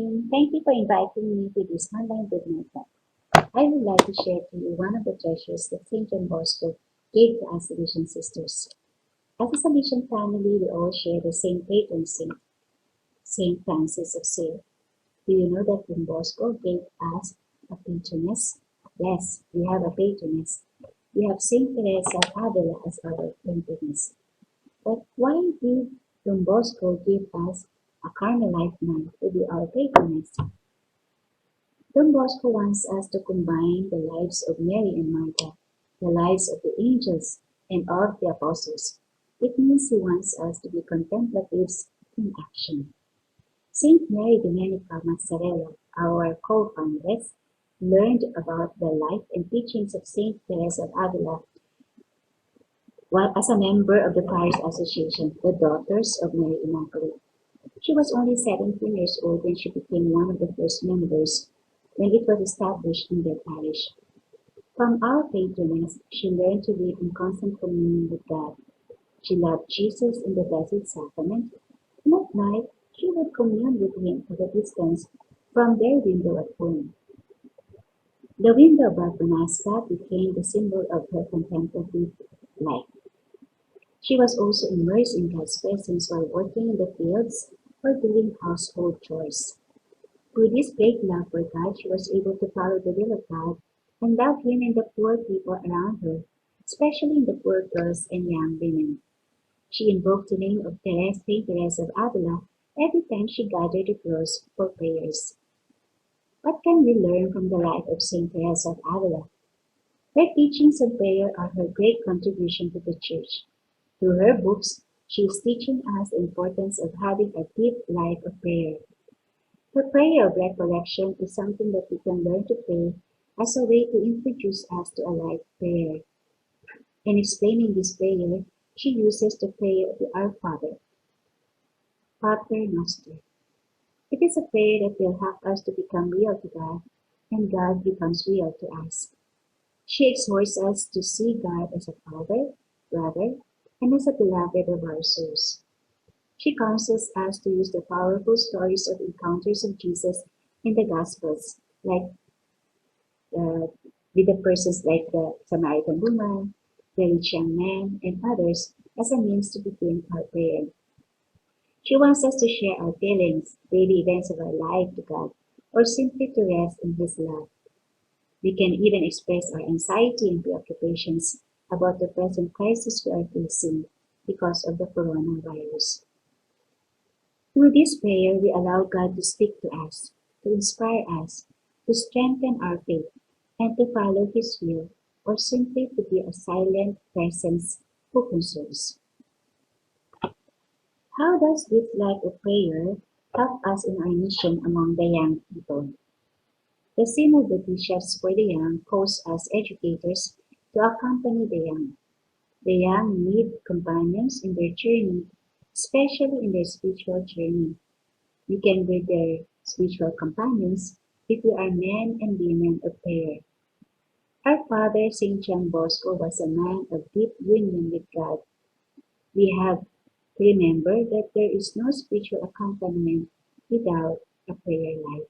morning. Thank you for inviting me to this online Goodnight Talk. I would like to share to you one of the treasures that St. Don Bosco gave to us Salesian sisters. As a Salesian family, we all share the same patron saint, St. Francis of Sales. Do you know that Don Bosco gave us a patroness? Yes, we have a patroness. We have St. Theresa of Avila as our patroness. But why did Don Bosco give us a Carmelite nun to be our patroness? Don Bosco wants us to combine the lives of Mary and Martha, the lives of the angels, and of the apostles. It means he wants us to be contemplatives in action. Saint Mary Domenica Mazzarella, our co-foundress, learned about the life and teachings of Saint Theresa of Avila while as a member of the Parish Association, the Daughters of Mary Immaculate. She was only 17 years old when she became one of the first members when it was established in their parish. From our patroness, she learned to live in constant communion with God. She loved Jesus in the Blessed Sacrament, and at night she would commune with him at a distance from their window at home. The window of Barbanasca became the symbol of her contemplative life. She was also immersed in God's presence while working in the fields or doing household chores. Through this great love for God, she was able to follow the will of God and love Him and the poor people around her, especially the poor girls and young women. She invoked the name of Saint Theresa of Avila every time she gathered the girls for prayers. What can we learn from the life of Saint Theresa of Avila? Her teachings on prayer are her great contribution to the Church. Through her books, she is teaching us the importance of having a deep life of prayer. The prayer of recollection is something that we can learn to pray as a way to introduce us to a life prayer. In explaining this prayer, she uses the prayer of the Our Father, Pater Noster. It is a prayer that will help us to become real to God, and God becomes real to us. She exhorts us to see God as a Father, Brother, and as a beloved of our souls. She counsels us to use the powerful stories of encounters of Jesus in the Gospels, like with the persons like the Samaritan woman, the rich young man, and others, as a means to begin our prayer. She wants us to share our feelings, daily events of our life to God, or simply to rest in His love. We can even express our anxiety and preoccupations about the present crisis we are facing because of the coronavirus. Through this prayer, we allow God to speak to us, to inspire us, to strengthen our faith, and to follow His will, or simply to be a silent presence who consoles. How does this life of prayer help us in our mission among the young people? The Synod of the Bishops for the Young calls us educators to accompany the young. The young need companions in their journey, especially in their spiritual journey. We can be their spiritual companions if we are men and women of prayer. Our father, St. John Bosco, was a man of deep union with God. We have to remember that there is no spiritual accompaniment without a prayer life.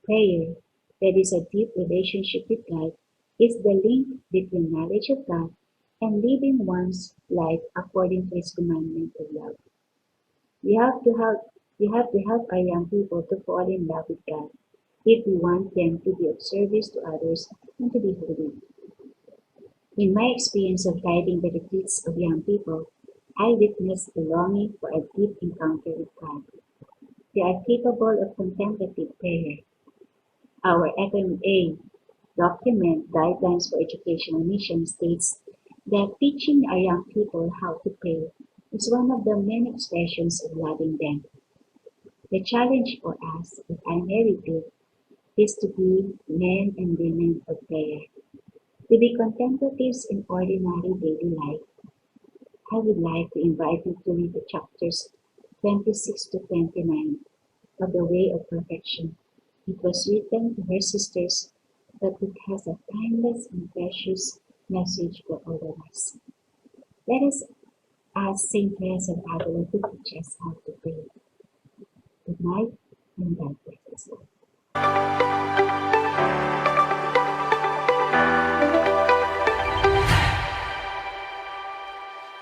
Prayer, that is a deep relationship with God, is the link between knowledge of God and living one's life according to His commandment of love. We have to help our young people to fall in love with God if we want them to be of service to others and to be holy. In my experience of guiding the retreats of young people, I witnessed the longing for a deep encounter with God. They are capable of contemplative prayer. Our FMA document Guidelines for Educational Mission states that teaching our young people how to pray is one of the many expressions of loving them. The challenge for us, if I may repeat, is to be men and women of prayer, to be contemplatives in ordinary daily life. I would like to invite you to read the chapters 26 to 29 of The Way of Perfection. It was written to her sisters, but it has a timeless and precious message for all of us. Let us ask Saint Theresa of Avila to teach us how to pray. Good night and God bless us all.